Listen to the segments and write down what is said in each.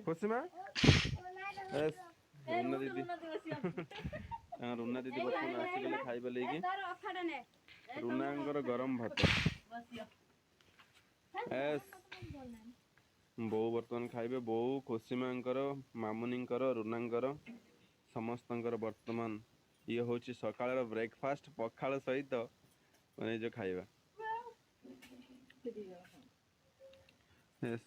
खुशी में रुना दीदी रुना दीदी बर्तमान आसिकले खाइबा लेकिन रुनांगर गरम भात एस बो बर्तमान खाइबे बो खुशी मांकर मामुनींकर रुनांगर समस्तंकर बर्तमान ये हूँ सकाळ ब्रेकफास्ट पखाल सहित मैंने जो खाइबा यस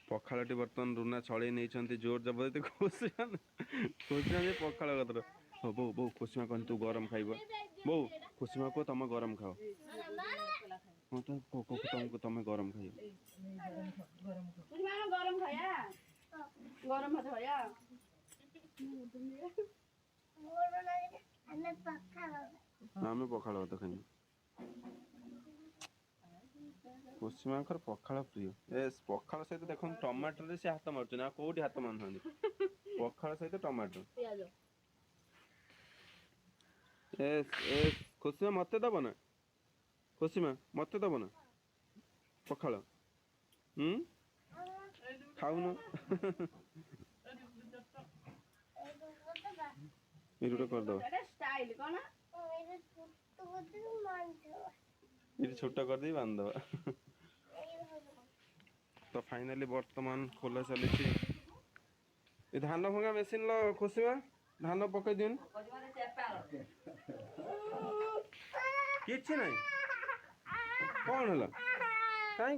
पखालटी बर्तमान रुना छड़े नहीं जोर जबरदस्ती खुशी खुशी पखाल कतर हो बो बो खुशी कह तू गरम खाइब बो खुशी को तुम गरम खाओ तुमको तुम गरम खाइब आम पखाल भात खाइब कुसीमाकर पखाल प्रिय एस पखाल सहित देख टमाटर से हाथ मार्च कौटी हाथ मार पखाल सहित टमाटर एस एस खुशी मत दब ना खुशी मत दब ना पखाल खाऊन करदे ये छोट कर बांध दबा तो फाइनली वर्तमान खोला चली धान भंगा मेसीन खुशी धान पकई दिन कि ना कौन है कहीं